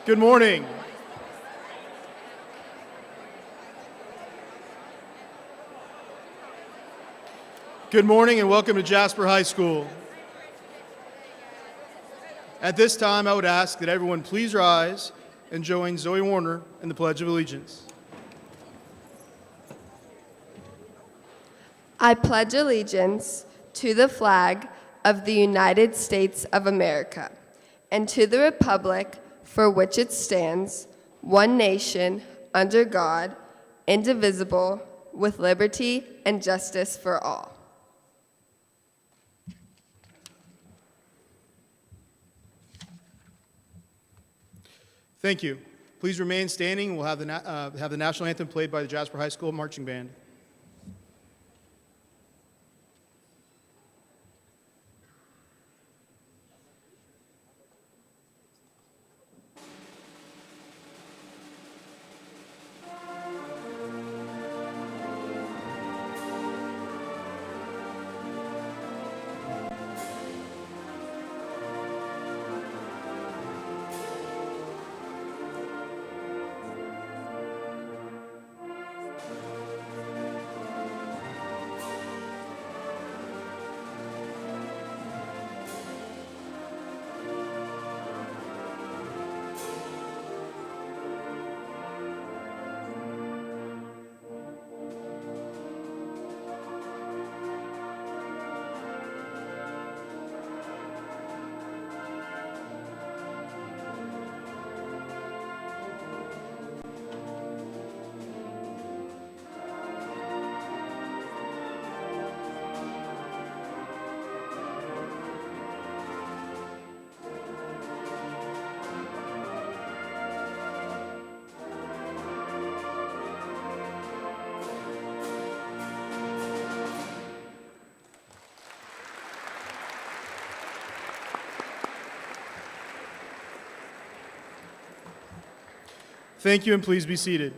Good morning. Good morning and welcome to Jasper High School. At this time, I would ask that everyone please rise and join Zoe Warner in the Pledge of Allegiance. I pledge allegiance to the flag of the United States of America and to the republic for which it stands, one nation, under God, indivisible, with liberty and justice for all. Thank you. Please remain standing. We'll have the national anthem played by the Jasper High School Marching Band. Thank you, and please be seated.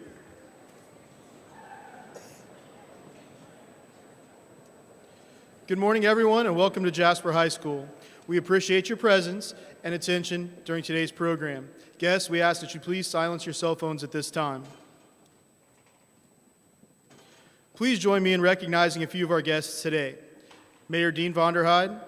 Good morning, everyone, and welcome to Jasper High School. We appreciate your presence and attention during today's program. Guests, we ask that you please silence your cell phones at this time. Please join me in recognizing a few of our guests today. Mayor Dean Vonderheide,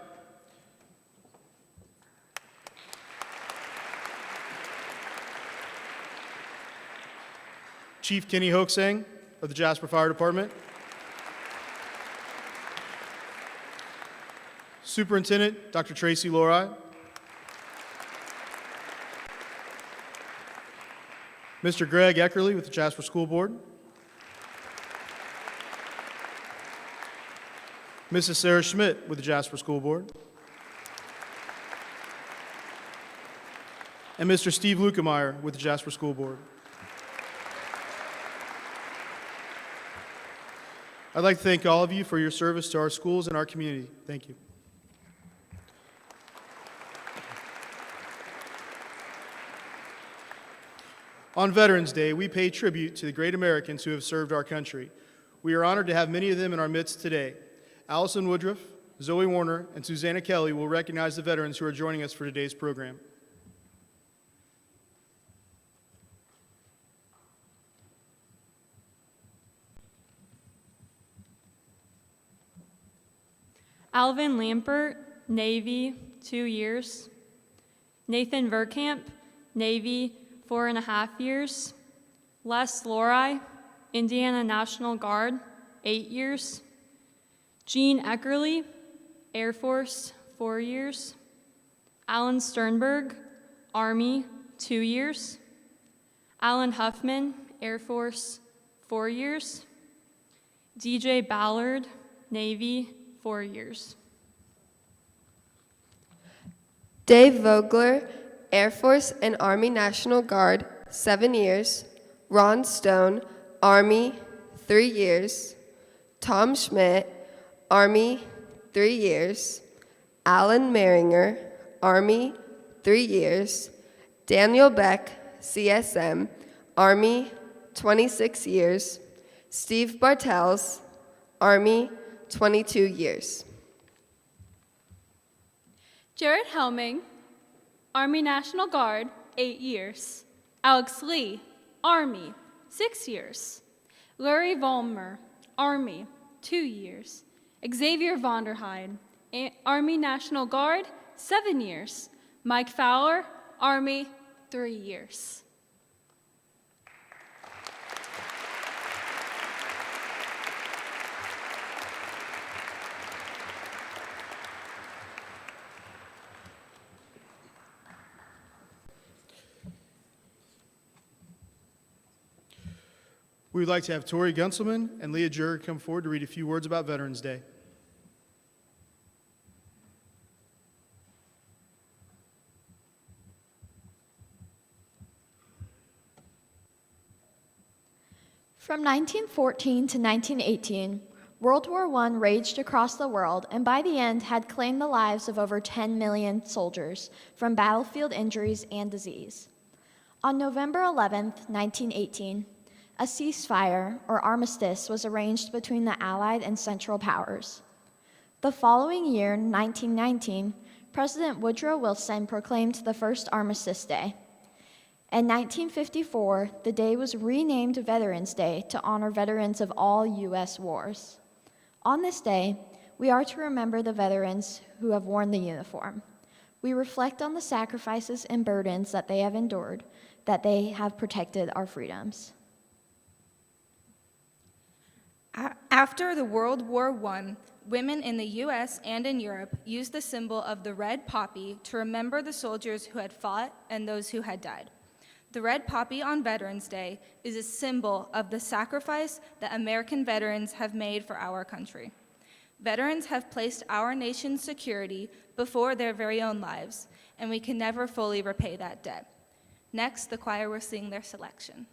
Chief Kenny Hoaxang of the Jasper Fire Department, Superintendent Dr. Tracy Lorai, Mr. Greg Eckerly with the Jasper School Board, Mrs. Sarah Schmidt with the Jasper School Board, and Mr. Steve Lukemeyer with the Jasper School Board. I'd like to thank all of you for your service to our schools and our community. Thank you. On Veterans Day, we pay tribute to the great Americans who have served our country. We are honored to have many of them in our midst today. Allison Woodruff, Zoe Warner, and Susanna Kelly will recognize the veterans who are joining us for today's program. Alvin Lampert, Navy, 2 years. Nathan Verkamp, Navy, 4.5 years. Les Lorai, Indiana National Guard, 8 years. Gene Eckerly, Air Force, 4 years. Alan Sternberg, Army, 2 years. Alan Huffman, Air Force, 4 years. DJ Ballard, Navy, 4 years. Dave Vogler, Air Force and Army National Guard, 7 years. Ron Stone, Army, 3 years. Tom Schmidt, Army, 3 years. Alan Maringer, Army, 3 years. Daniel Beck, CSM, Army, 26 years. Steve Bartels, Army, 22 years. Jared Helming, Army National Guard, 8 years. Alex Lee, Army, 6 years. Larry Vollmer, Army, 2 years. Xavier Vonderheide, Army National Guard, 7 years. Mike Fowler, Army, 3 years. We would like to have Tori Gunselman and Leah Jurg come forward to read a few words about Veterans Day. From 1914 to 1918, World War I raged across the world and by the end had claimed the lives of over 10 million soldiers from battlefield injuries and disease. On November 11, 1918, a ceasefire, or armistice, was arranged between the Allied and Central Powers. The following year, 1919, President Woodrow Wilson proclaimed the first Armistice Day. In 1954, the day was renamed Veterans Day to honor veterans of all U.S. wars. On this day, we are to remember the veterans who have worn the uniform. We reflect on the sacrifices and burdens that they have endured, that they have protected our freedoms. After the World War I, women in the U.S. and in Europe used the symbol of the red poppy to remember the soldiers who had fought and those who had died. The red poppy on Veterans Day is a symbol of the sacrifice that American veterans have made for our country. Veterans have placed our nation's security before their very own lives, and we can never fully repay that debt. Next, the choir will sing their selection.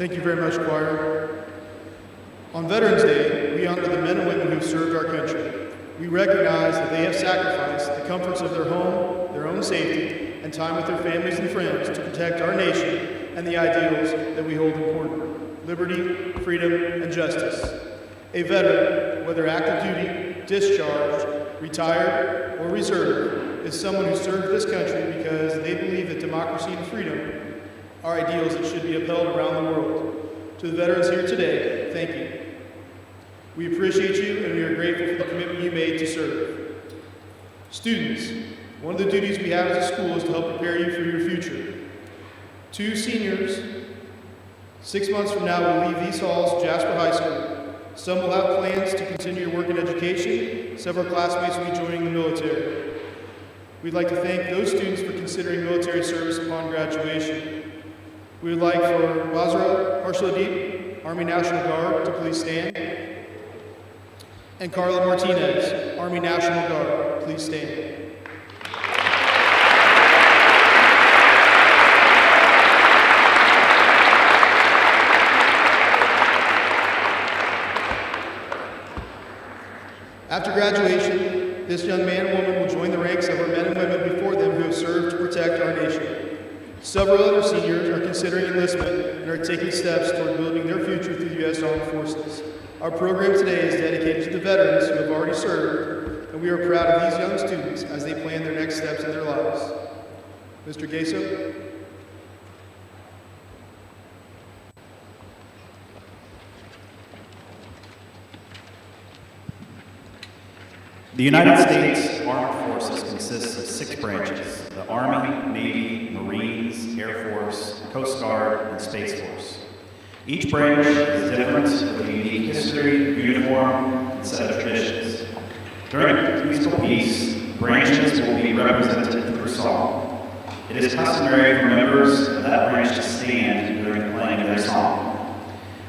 Thank you very much, choir. On Veterans Day, we honor the men and women who have served our country. We recognize that they have sacrificed the comforts of their home, their own safety, and time with their families and friends to protect our nation and the ideals that we hold important: liberty, freedom, and justice. A veteran, whether active duty, discharged, retired, or reserve, is someone who served this country because they believe that democracy and freedom are ideals that should be upheld around the world. To the veterans here today, thank you. We appreciate you and we are grateful for the commitment you made to serve. Students, one of the duties we have as a school is to help prepare you for your future. 2 seniors, 6 months from now, will leave these halls, Jasper High School. Some will have plans to continue your work in education. Several classmates will be joining the military. We'd like to thank those students for considering military service upon graduation. We would like for Wazra Harshadeep, Army National Guard, to please stand. And Carla Martinez, Army National Guard, please stand. After graduation, this young man and woman will join the ranks of our men and women before them who have served to protect our nation. Several other seniors are considering enlistment and are taking steps toward building their future through the U.S. Armed Forces. Our program today is dedicated to the veterans who have already served, and we are proud of these young students as they plan their next steps in their lives. Mr. Gaso. The United States Armed Forces consists of 6 branches: the Army, Navy, Marines, Air Force, Coast Guard, and Space Force. Each branch is different with a unique history, uniform, and set of traditions. During musical piece, branches will be represented through song. It is customary for members of that branch to stand during the playing of their song.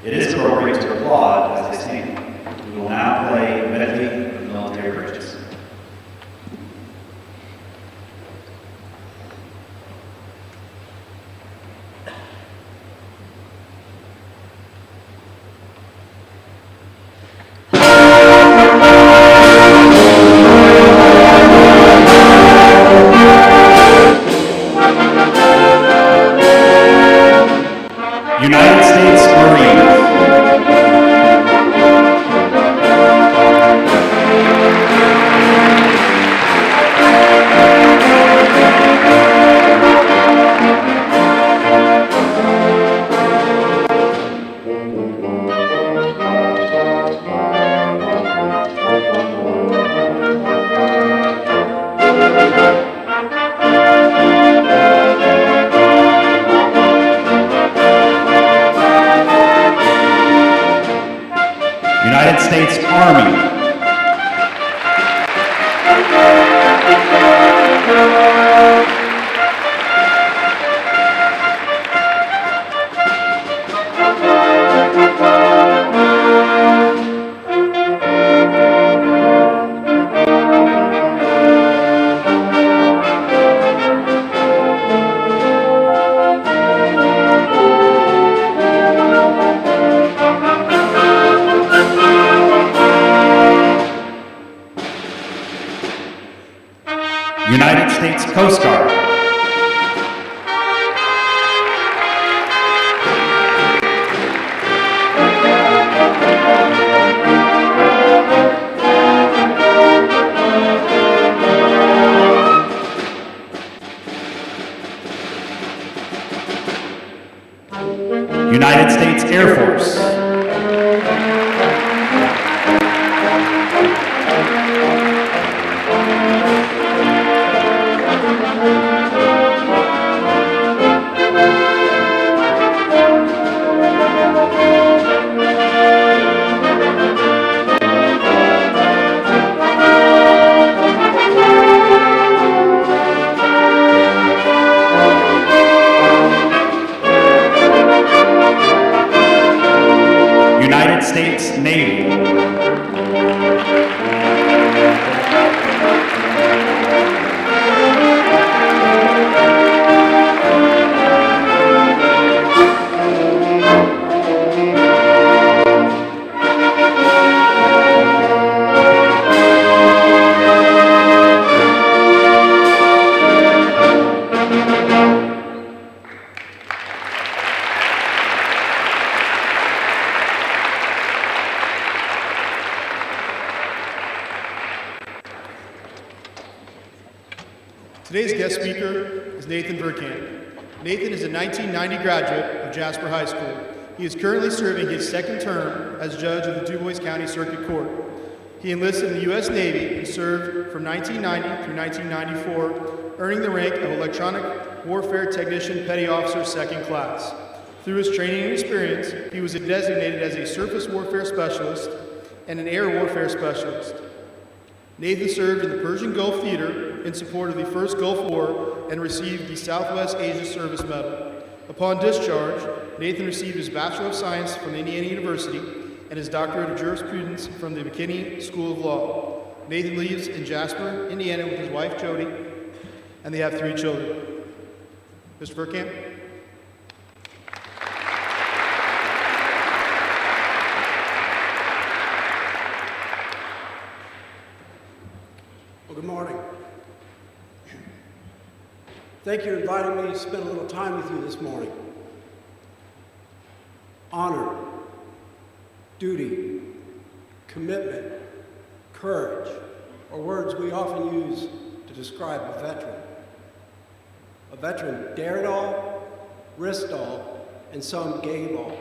It is appropriate to applaud as they stand. We will now play a medley of military bridges. United States Marines. United States Army. United States Coast Guard. United States Air Force. Today's guest speaker is Nathan Verkamp. Nathan is a 1990 graduate of Jasper High School. He is currently serving his second term as judge of the Du Bois County Circuit Court. He enlisted in the U.S. Navy and served from 1990 through 1994, earning the rank of Electronic Warfare Technician Petty Officer Second Class. Through his training and experience, he was designated as a Surface Warfare Specialist and an Air Warfare Specialist. Nathan served in the Persian Gulf Theater in support of the First Gulf War and received the Southwest Asia Service Medal. Upon discharge, Nathan received his Bachelor of Science from Indiana University and his Doctorate of Jurisprudence from the McKinney School of Law. Nathan lives in Jasper, Indiana with his wife Jody, and they have 3 children. Mr. Verkamp? Well, good morning. Thank you for inviting me to spend a little time with you this morning. Honor, duty, commitment, courage are words we often use to describe a veteran. A veteran dared all, risked all, and some gave all.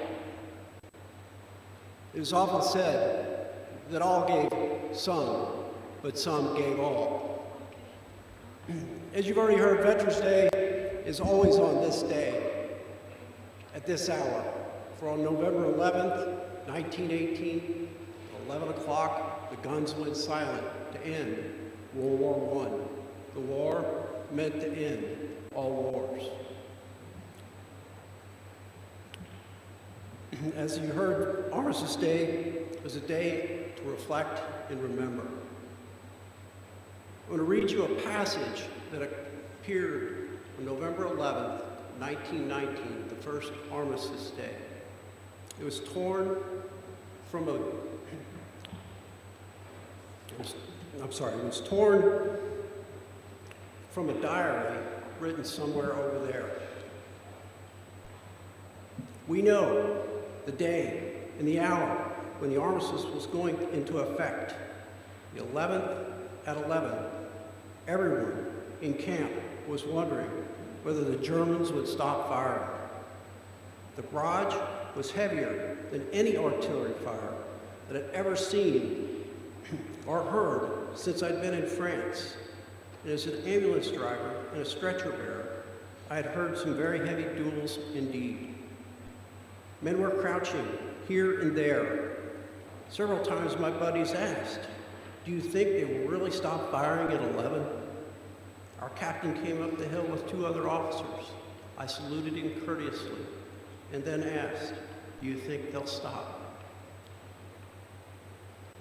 It is often said that all gave some, but some gave all. As you've already heard, Veterans Day is always on this day, at this hour. For on November 11th, 1918, at 11 o'clock, the guns went silent to end World War I. The war meant to end all wars. As you heard, Armistice Day was a day to reflect and remember. I'm going to read you a passage that appeared on November 11th, 1919, the first Armistice Day. It was torn from it was torn from a diary written somewhere over there. We know the day and the hour when the armistice was going into effect. The 11th at 11. Everyone in camp was wondering whether the Germans would stop firing. The barrage was heavier than any artillery fire that I'd ever seen or heard since I'd been in France. And as an ambulance driver and a stretcher bearer, I had heard some very heavy duels indeed. Men were crouching here and there. Several times my buddies asked, "Do you think they will really stop firing at 11? Our captain came up the hill with 2 other officers. I saluted him courteously and then asked, "Do you think they'll stop?"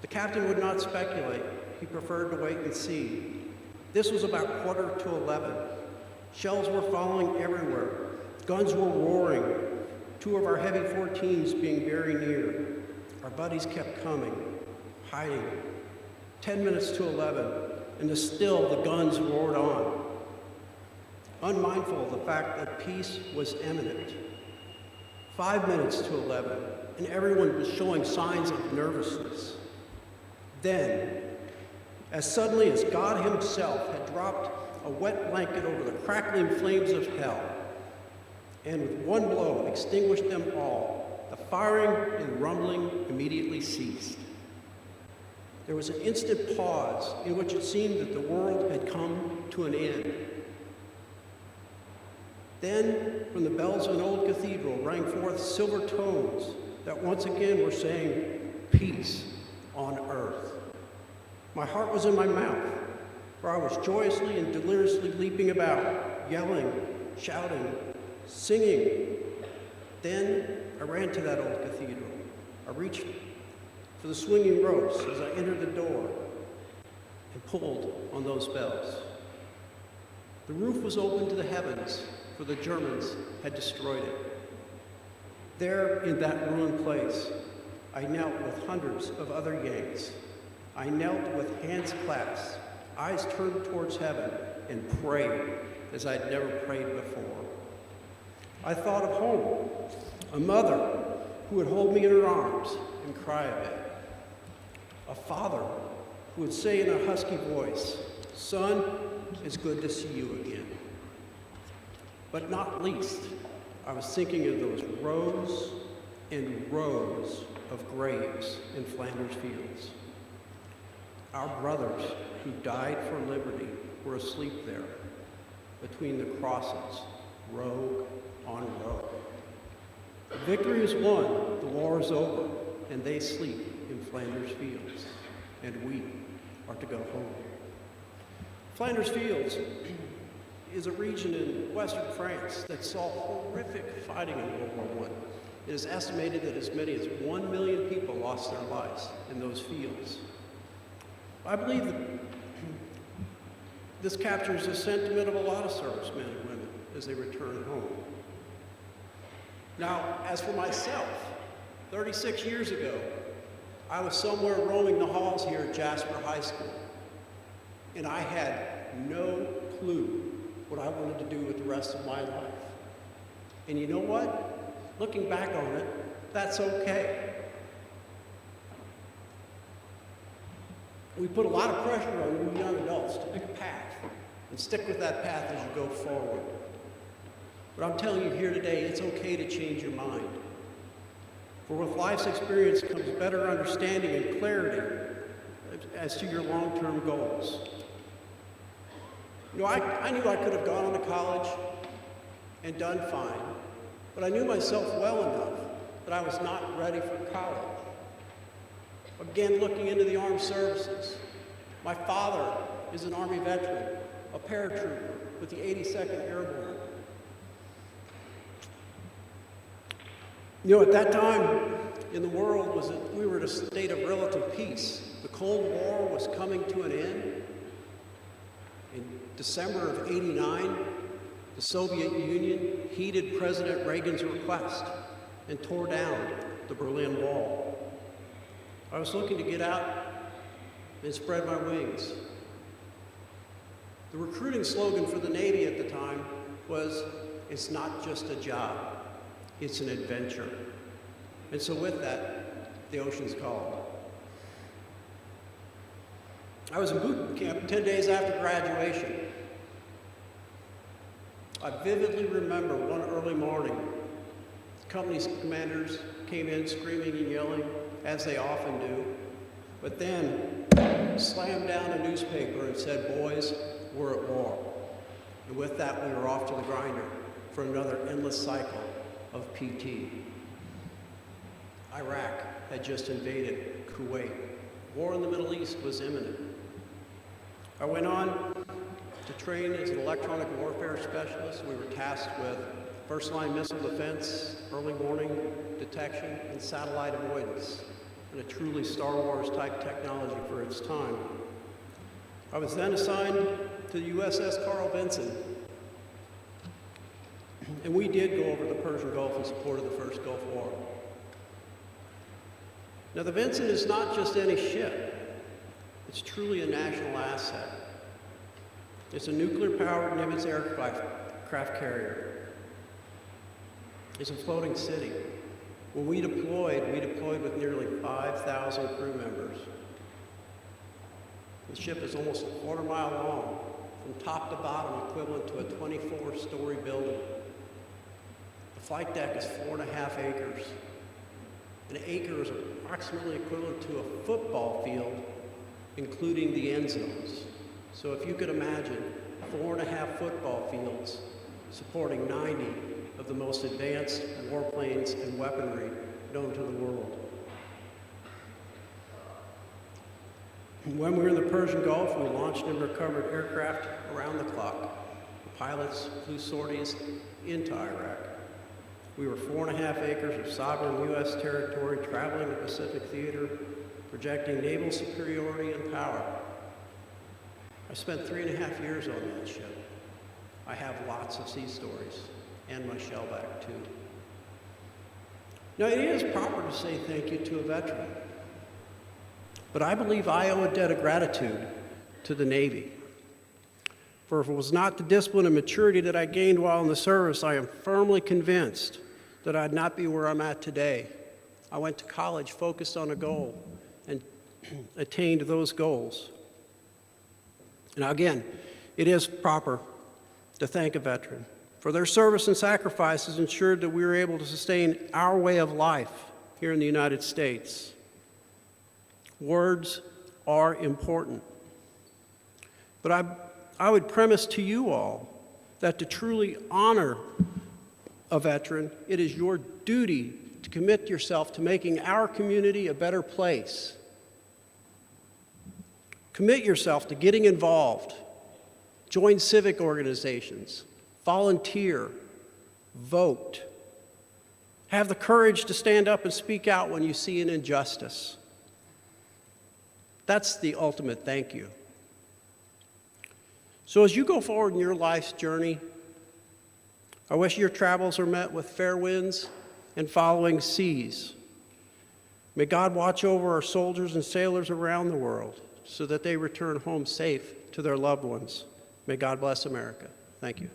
The captain would not speculate. He preferred to wait and see. This was about 11:15. Shells were falling everywhere. Guns were roaring. 2 of our heavy 14s being very near. Our buddies kept coming, hiding. 10 minutes to 11, and still the guns roared on, unmindful of the fact that peace was imminent. 5 minutes to 11, and everyone was showing signs of nervousness. Then, as suddenly as God himself had dropped a wet blanket over the crackling flames of hell, and with one blow extinguished them all, the firing and rumbling immediately ceased. There was an instant pause in which it seemed that the world had come to an end. Then, from the bells of an old cathedral rang forth silver tones that once again were saying, "Peace on earth." My heart was in my mouth, for I was joyously and deliriously leaping about, yelling, shouting, singing. Then I ran to that old cathedral. I reached for the swinging ropes as I entered the door and pulled on those bells. The roof was open to the heavens, for the Germans had destroyed it. There, in that ruined place, I knelt with hundreds of other Yanks. I knelt with hands clasped, eyes turned towards heaven, and prayed as I'd never prayed before. I thought of home, a mother who would hold me in her arms and cry a bit. A father who would say in a husky voice, "Son, it's good to see you again. But not least, I was thinking of those rows and rows of graves in Flanders Fields. Our brothers who died for liberty were asleep there between the crosses, row on row. Victory is won, the war is over, and they sleep in Flanders Fields, and we are to go home. Flanders Fields is a region in western France that saw horrific fighting in World War I. It is estimated that as many as 1 million people lost their lives in those fields. I believe that this captures the sentiment of a lot of servicemen and women as they return home. Now, as for myself, 36 years ago, I was somewhere roaming the halls here at Jasper High School, and I had no clue what I wanted to do with the rest of my life. And you know what? Looking back on it, that's okay. We put a lot of pressure on you young adults to pick a path and stick with that path as you go forward. But I'm telling you here today, it's okay to change your mind. For with life's experience comes better understanding and clarity as to your long-term goals. You know, I knew I could have gone on to college and done fine, but I knew myself well enough that I was not ready for college. Again, looking into the armed services, my father is an Army veteran, a paratrooper with the 82nd Airborne. You know, at that time in the world, we were in a state of relative peace. The Cold War was coming to an end. In December of '89, the Soviet Union heeded President Reagan's request and tore down the Berlin Wall. I was looking to get out and spread my wings. The recruiting slogan for the Navy at the time was, "It's not just a job, it's an adventure." And so with that, the oceans called. I was in boot camp 10 days after graduation. I vividly remember one early morning, company's commanders came in screaming and yelling, as they often do, but then slammed down a newspaper and said, "Boys, we're at war." And with that, we were off to the grinder for another endless cycle of PT. Iraq had just invaded Kuwait. War in the Middle East was imminent. I went on to train as an electronic warfare specialist. We were tasked with first-line missile defense, early warning detection, and satellite avoidance, and a truly Star Wars-type technology for its time. I was then assigned to the USS Carl Vinson, and we did go over the Persian Gulf in support of the first Gulf War. Now, the Vinson is not just any ship. It's truly a national asset. It's a nuclear-powered Nimitz aircraft carrier. It's a floating city. When we deployed with nearly 5,000 crew members. The ship is almost a quarter-mile long, from top to bottom, equivalent to a 24-story building. The flight deck is 4.5 acres. An acre is approximately equivalent to a football field, including the end zones. So if you could imagine 4.5 football fields supporting 90 of the most advanced warplanes and weaponry known to the world. When we were in the Persian Gulf, we launched and recovered aircraft around the clock. The pilots flew sorties into Iraq. We were 4.5 acres of sovereign U.S. territory, traveling the Pacific theater, projecting naval superiority and power. I spent 3.5 years on that ship. I have lots of sea stories, and my shellback too. Now, it is proper to say thank you to a veteran, but I believe I owe a debt of gratitude to the Navy. For if it was not the discipline and maturity that I gained while in the service, I am firmly convinced that I'd not be where I'm at today. I went to college focused on a goal and attained those goals. Now again, It is proper to thank a veteran, for their service and sacrifices ensured that we were able to sustain our way of life here in the United States. Words are important, but I would premise to you all that to truly honor a veteran, it is your duty to commit yourself to making our community a better place. Commit yourself to getting involved. Join civic organizations. Volunteer. Vote. Have the courage to stand up and speak out when you see an injustice. That's the ultimate thank you. So as you go forward in your life's journey, I wish your travels are met with fair winds and following seas. May God watch over our soldiers and sailors around the world so that they return home safe to their loved ones. May God bless America. Thank you.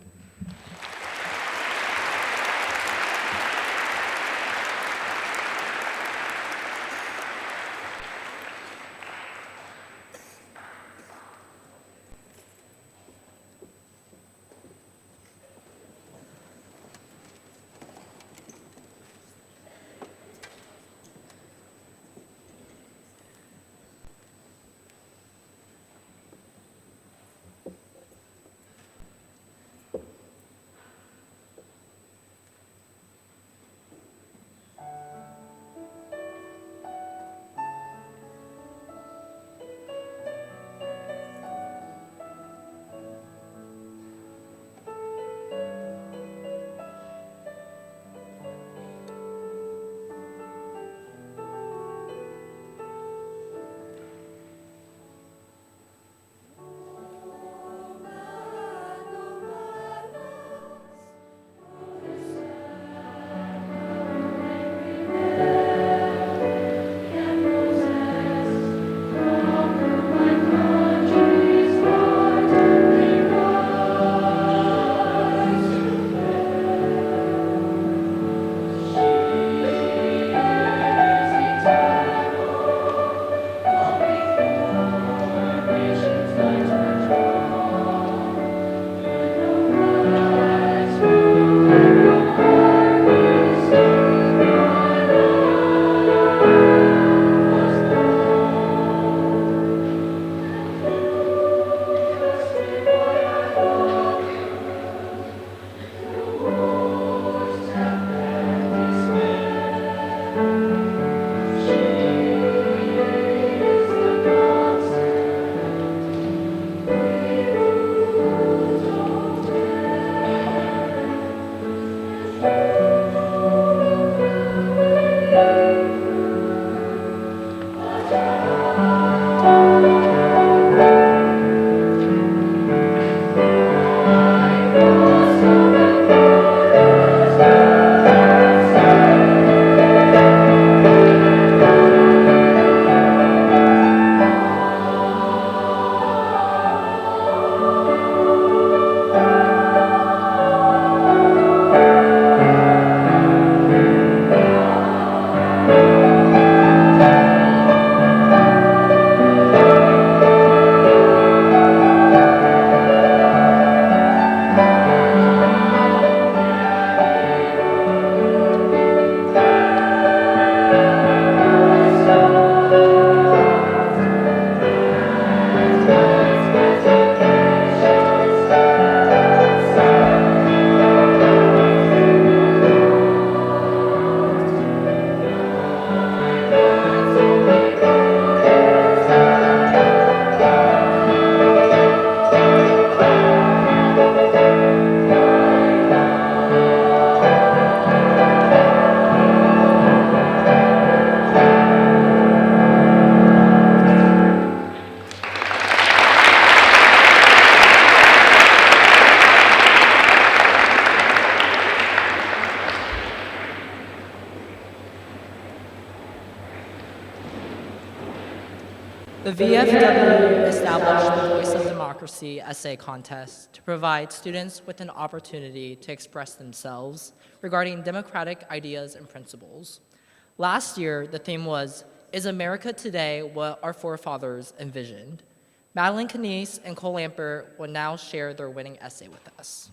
The VFW established the Voice of Democracy essay contest to provide students with an opportunity to express themselves regarding democratic ideas and principles. Last year, the theme was, "Is America today what our forefathers envisioned?" Madeline Canese and Cole Lampert will now share their winning essay with us.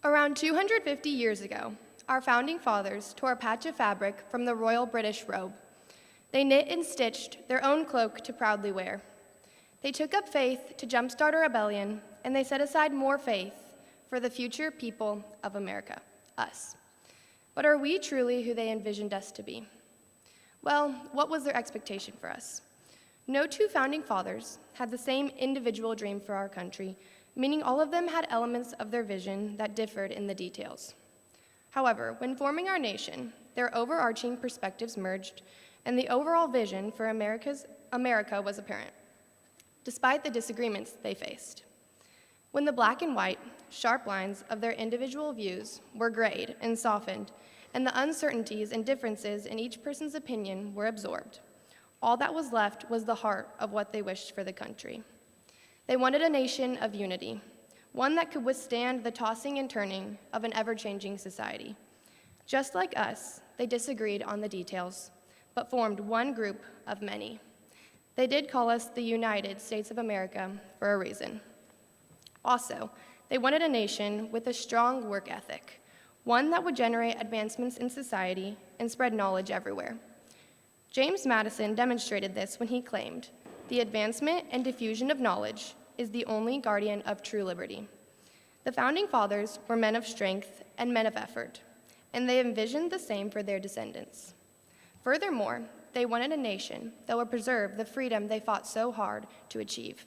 Around 250 years ago, our founding fathers tore a patch of fabric from the royal British robe. They knit and stitched their own cloak to proudly wear. They took up faith to jumpstart a rebellion, and they set aside more faith for the future people of America, us. But are we truly who they envisioned us to be? Well, what was their expectation for us? No two founding fathers had the same individual dream for our country, meaning all of them had elements of their vision that differed in the details. However, when forming our nation, their overarching perspectives merged, and the overall vision for America was apparent, despite the disagreements they faced. When the black and white, sharp lines of their individual views were grayed and softened, and the uncertainties and differences in each person's opinion were absorbed, all that was left was the heart of what they wished for the country. They wanted a nation of unity, one that could withstand the tossing and turning of an ever-changing society. Just like us, they disagreed on the details, but formed one group of many. They did call us the United States of America for a reason. Also, they wanted a nation with a strong work ethic, one that would generate advancements in society and spread knowledge everywhere. James Madison demonstrated this when he claimed, "The advancement and diffusion of knowledge is the only guardian of true liberty." The founding fathers were men of strength and men of effort, and they envisioned the same for their descendants. Furthermore, they wanted a nation that would preserve the freedom they fought so hard to achieve.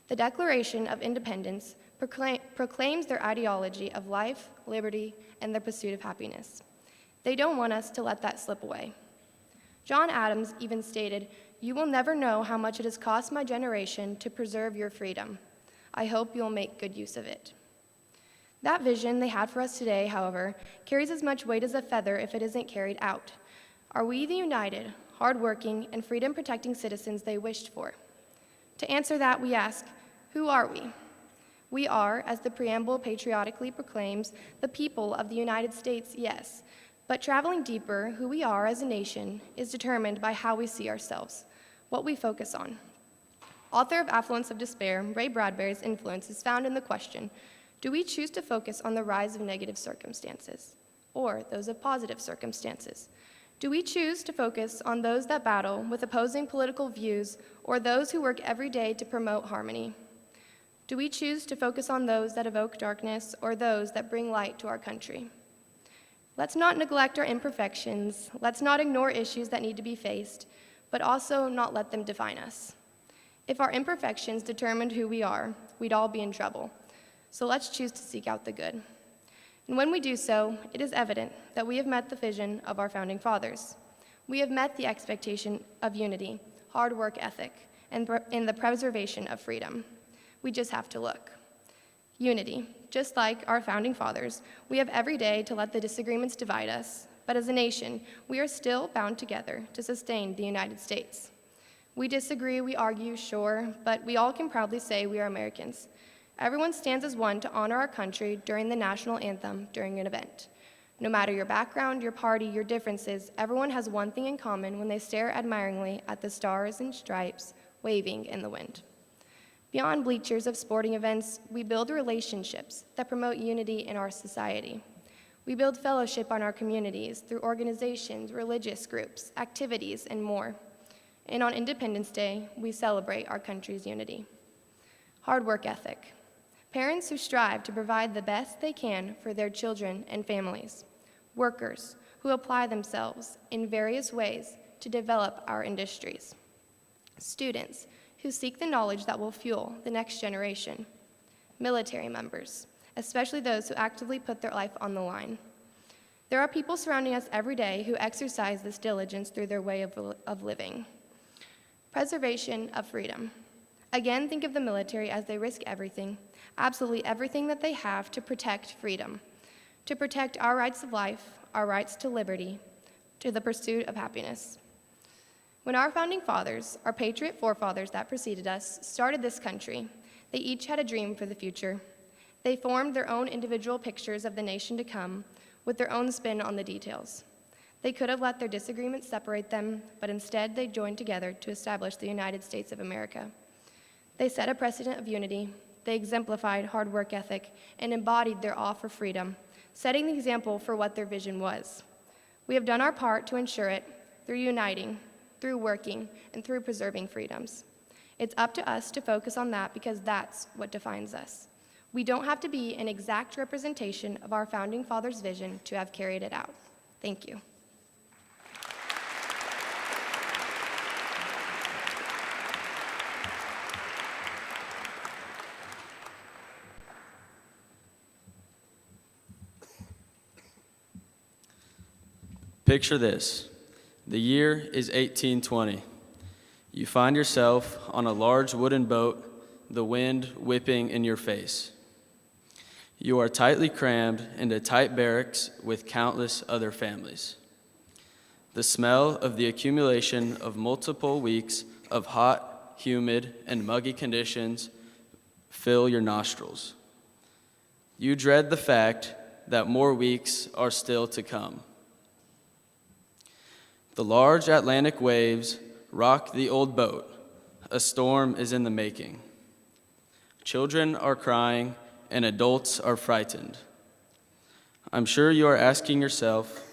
The Declaration of Independence proclaims their ideology of life, liberty, and the pursuit of happiness. They don't want us to let that slip away. John Adams even stated, "You will never know how much it has cost my generation to preserve your freedom. I hope you'll make good use of it." That vision they had for us today, however, carries as much weight as a feather if it isn't carried out. Are we the united, hardworking, and freedom-protecting citizens they wished for? To answer that, we ask, who are we? We are, as the preamble patriotically proclaims, the people of the United States, yes, but traveling deeper, who we are as a nation is determined by how we see ourselves, what we focus on. Author of Affluence of Despair, Ray Bradbury's influence is found in the question, do we choose to focus on the rise of negative circumstances or those of positive circumstances? Do we choose to focus on those that battle with opposing political views or those who work every day to promote harmony? Do we choose to focus on those that evoke darkness or those that bring light to our country? Let's not neglect our imperfections. Let's not ignore issues that need to be faced, but also not let them define us. If our imperfections determined who we are, we'd all be in trouble. So let's choose to seek out the good. And when we do so, it is evident that we have met the vision of our founding fathers. We have met the expectation of unity, hard work ethic, and in the preservation of freedom. We just have to look. Unity, just like our founding fathers, we have every day to let the disagreements divide us, but as a nation, we are still bound together to sustain the United States. We disagree, we argue, sure, but we all can proudly say we are Americans. Everyone stands as one to honor our country during the national anthem during an event. No matter your background, your party, your differences, everyone has one thing in common when they stare admiringly at the stars and stripes waving in the wind. Beyond bleachers of sporting events, we build relationships that promote unity in our society. We build fellowship on our communities through organizations, religious groups, activities, and more. And on Independence Day, we celebrate our country's unity. Hard work ethic. Parents who strive to provide the best they can for their children and families. Workers who apply themselves in various ways to develop our industries. Students who seek the knowledge that will fuel the next generation. Military members, especially those who actively put their life on the line. There are people surrounding us every day who exercise this diligence through their way of living. Preservation of freedom. Again, think of the military as they risk everything, absolutely everything that they have to protect freedom, to protect our rights of life, our rights to liberty, to the pursuit of happiness. When our founding fathers, our patriot forefathers that preceded us, started this country, they each had a dream for the future. They formed their own individual pictures of the nation to come with their own spin on the details. They could have let their disagreements separate them, but instead they joined together to establish the United States of America. They set a precedent of unity, they exemplified hard work ethic, and embodied their awe for freedom, setting the example for what their vision was. We have done our part to ensure it through uniting, through working, and through preserving freedoms. It's up to us to focus on that because that's what defines us. We don't have to be an exact representation of our founding fathers' vision to have carried it out. Thank you. Picture this. The year is 1820. You find yourself on a large wooden boat, the wind whipping in your face. You are tightly crammed into tight barracks with countless other families. The smell of the accumulation of multiple weeks of hot, humid, and muggy conditions fill your nostrils. You dread the fact that more weeks are still to come. The large Atlantic waves rock the old boat. A storm is in the making. Children are crying and adults are frightened. I'm sure you are asking yourself,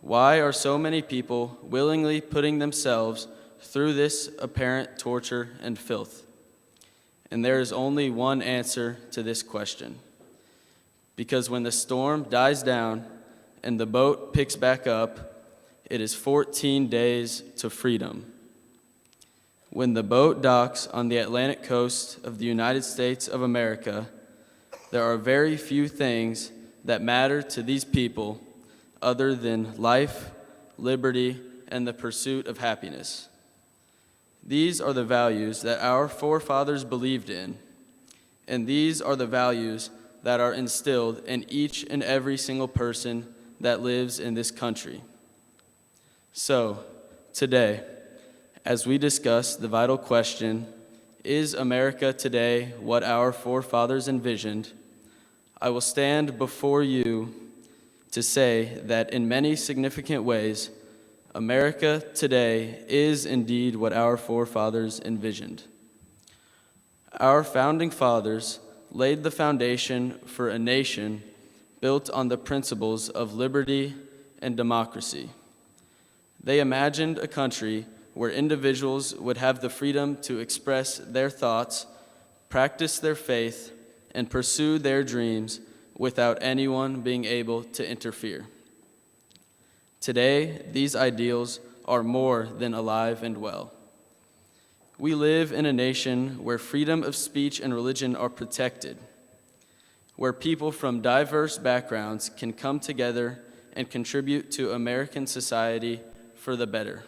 why are so many people willingly putting themselves through this apparent torture and filth? And there is only one answer to this question. Because when the storm dies down and the boat picks back up, it is 14 days to freedom. When the boat docks on the Atlantic coast of the United States of America, there are very few things that matter to these people other than life, liberty, and the pursuit of happiness. These are the values that our forefathers believed in, and these are the values that are instilled in each and every single person that lives in this country. So, today, as we discuss the vital question, is America today what our forefathers envisioned? I will stand before you to say that in many significant ways, America today is indeed what our forefathers envisioned. Our founding fathers laid the foundation for a nation built on the principles of liberty and democracy. They imagined a country where individuals would have the freedom to express their thoughts, practice their faith, and pursue their dreams without anyone being able to interfere. Today, these ideals are more than alive and well. We live in a nation where freedom of speech and religion are protected, where people from diverse backgrounds can come together and contribute to American society for the better.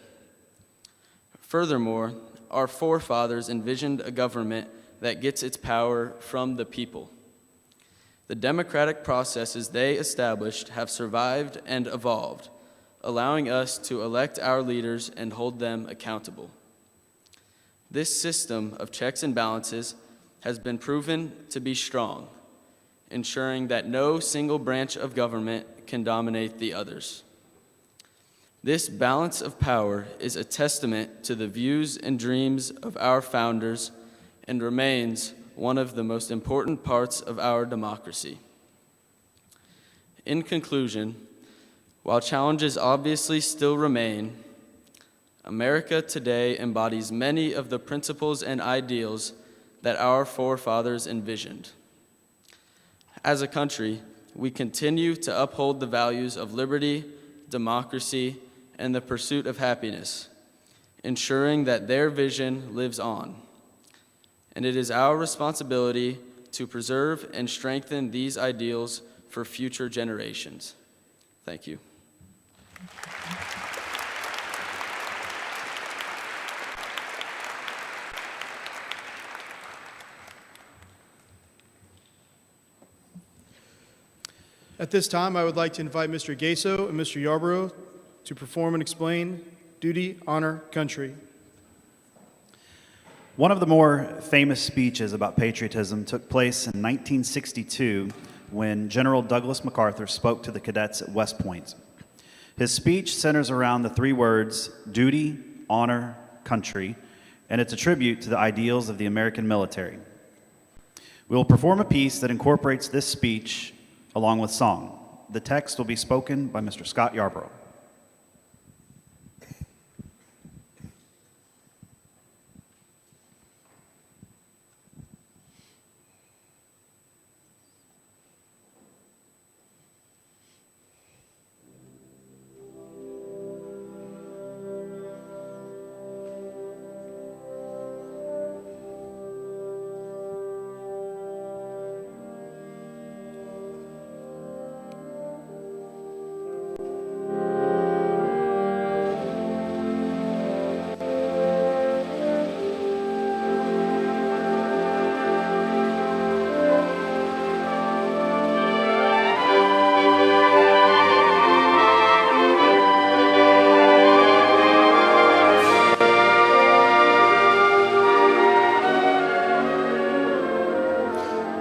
Furthermore, our forefathers envisioned a government that gets its power from the people. The democratic processes they established have survived and evolved, allowing us to elect our leaders and hold them accountable. This system of checks and balances has been proven to be strong, ensuring that no single branch of government can dominate the others. This balance of power is a testament to the views and dreams of our founders and remains one of the most important parts of our democracy. In conclusion, while challenges obviously still remain, America today embodies many of the principles and ideals that our forefathers envisioned. As a country, we continue to uphold the values of liberty, democracy, and the pursuit of happiness, ensuring that their vision lives on. And it is our responsibility to preserve and strengthen these ideals for future generations. Thank you. At this time, I would like to invite Mr. Gaso and Mr. Yarborough to perform and explain Duty, Honor, Country. One of the more famous speeches about patriotism took place in 1962 when General Douglas MacArthur spoke to the cadets at West Point. His speech centers around the three words, duty, honor, country, and it's a tribute to the ideals of the American military. We will perform a piece that incorporates this speech along with song. The text will be spoken by Mr. Scott Yarborough.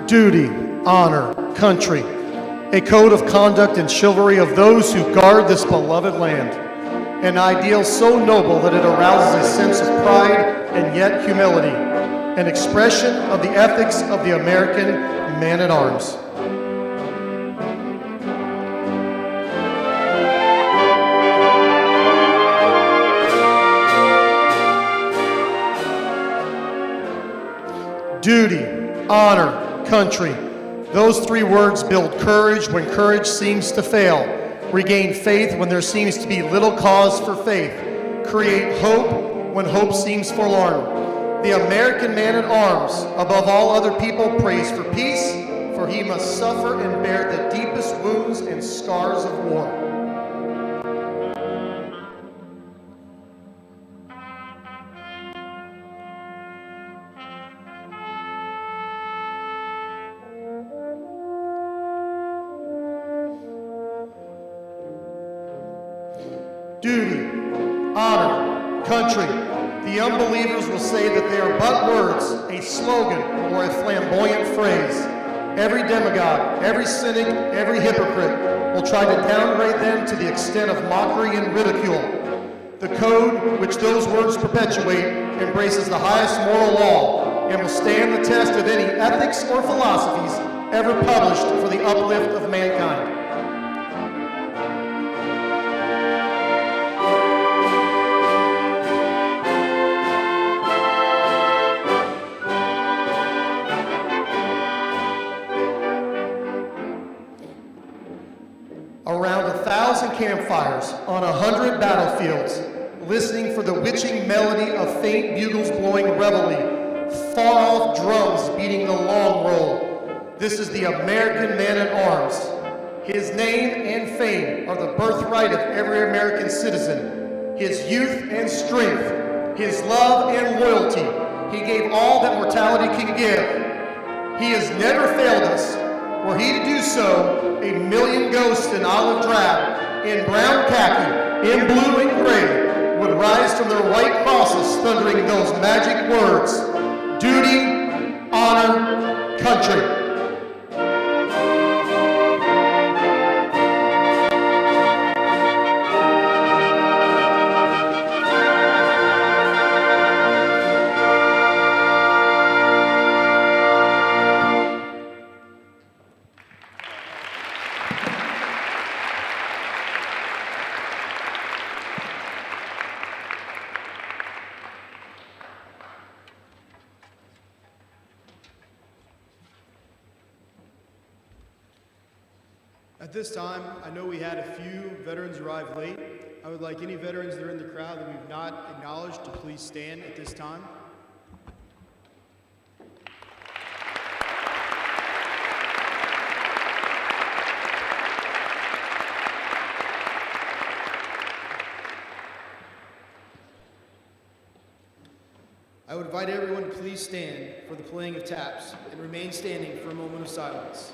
Duty, honor, country, a code of conduct and chivalry of those who guard this beloved land. An ideal so noble that it arouses a sense of pride and yet humility, an expression of the ethics of the American man-at-arms. Duty, honor, country. Those three words build courage when courage seems to fail, regain faith when there seems to be little cause for faith, create hope when hope seems forlorn. The American man-at-arms, above all other people, prays for peace, for he must suffer and bear the deepest wounds and scars of war. Duty, honor, country. The unbelievers will say that they are but words, a slogan, or a flamboyant phrase. Every demagogue, every cynic, every hypocrite will try to downgrade them to the extent of mockery and ridicule. The code which those words perpetuate embraces the highest moral law and will stand the test of any ethics or philosophies ever published for the uplift of mankind. Around 1,000 campfires on 100 battlefields, listening for the witching melody of faint bugles blowing reveille, far-off drums beating the long roll. This is the American man-at-arms. His name and fame are the birthright of every American citizen. His youth and strength, his love and loyalty, he gave all that mortality can give. He has never failed us. Were he to do so, 1,000,000 ghosts in olive drab, in brown khaki, in blue and gray, would rise from their white crosses thundering those magic words, duty, honor, country. At this time, I know we had a few veterans arrive late. I would like any veterans that are in the crowd that we've not acknowledged to please stand at this time. I would invite everyone to please stand for the playing of taps and remain standing for a moment of silence.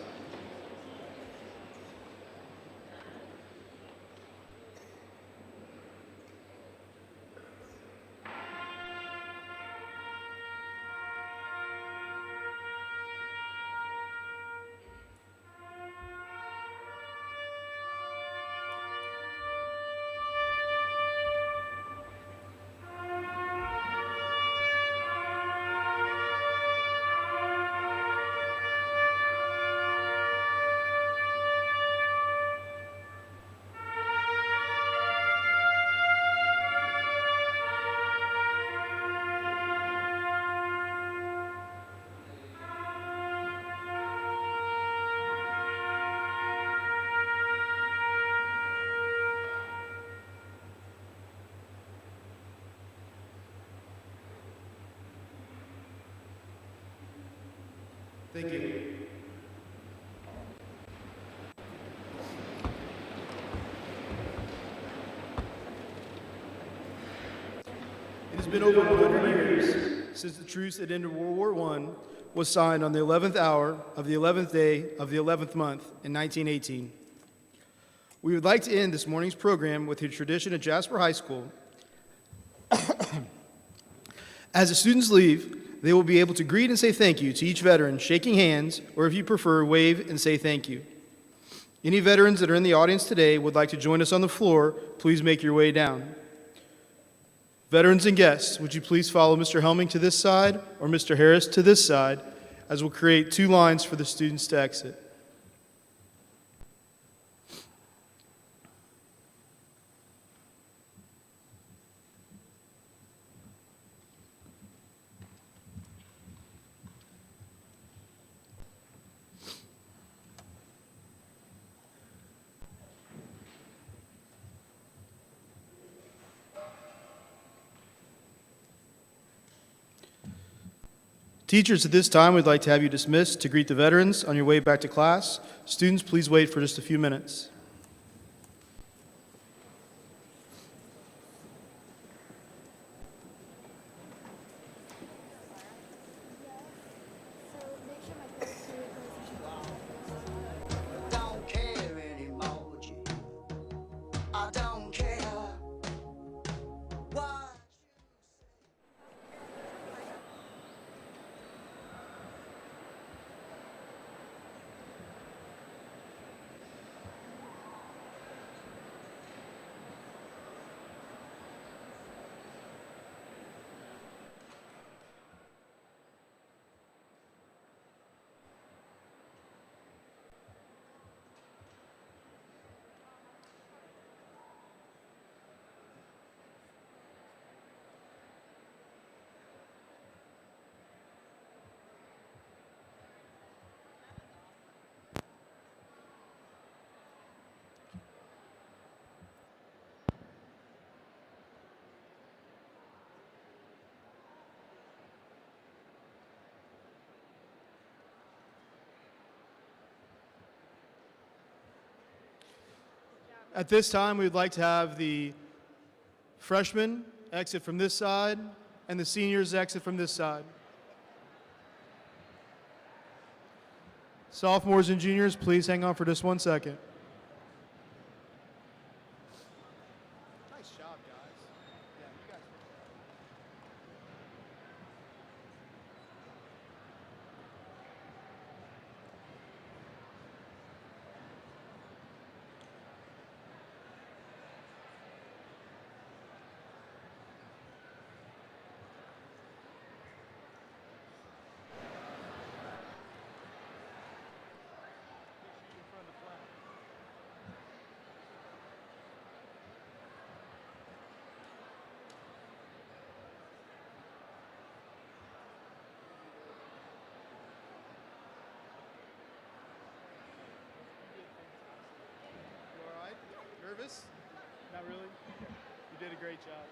Thank you. It has been over 100 years since the truce that ended World War I was signed on the 11th hour of the 11th day of the 11th month in 1918. We would like to end this morning's program with a tradition at Jasper High School. As the students leave, they will be able to greet and say thank you to each veteran, shaking hands, or if you prefer, wave and say thank you. Any veterans that are in the audience today would like to join us on the floor, please make your way down. Veterans and guests, would you please follow Mr. Helming to this side or Mr. Harris to this side, as we'll create two lines for the students to exit. Teachers, at this time, we'd like to have you dismissed to greet the veterans on your way back to class. Students, please wait for just a few minutes. Don't care anymore, G. I don't care what At this time, we would like to have the freshmen exit from this side and the seniors exit from this side. Sophomores and juniors, please hang on for just 1 second. Nice job, guys. Yeah, you guys. You all right? Nervous? Not really? You did a great job.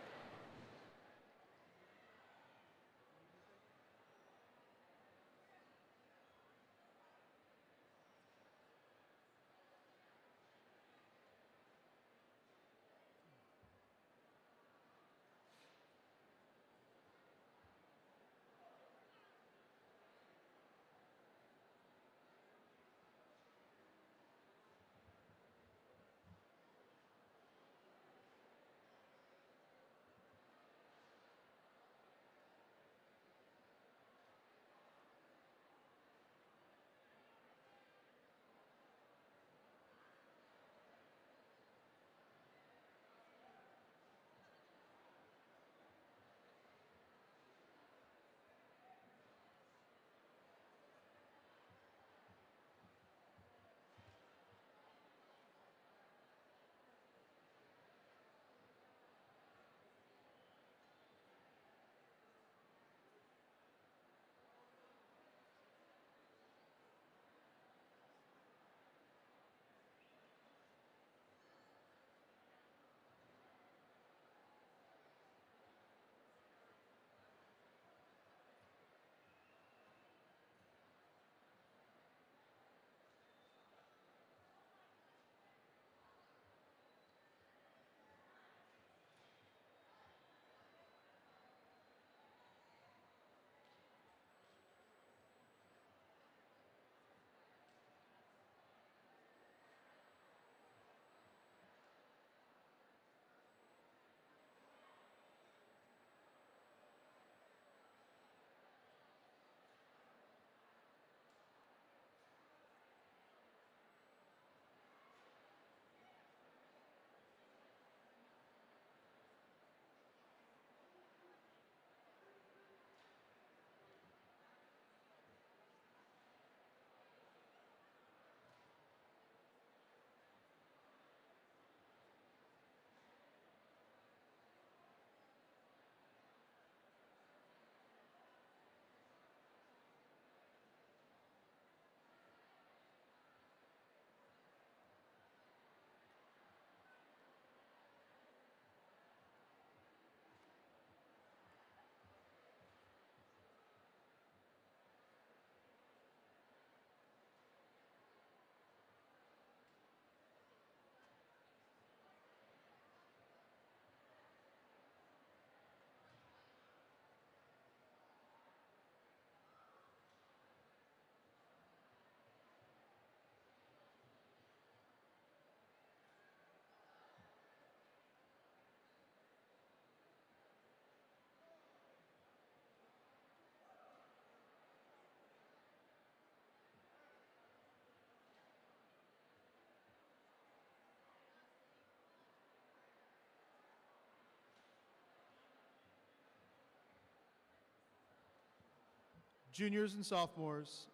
juniors and sophomores,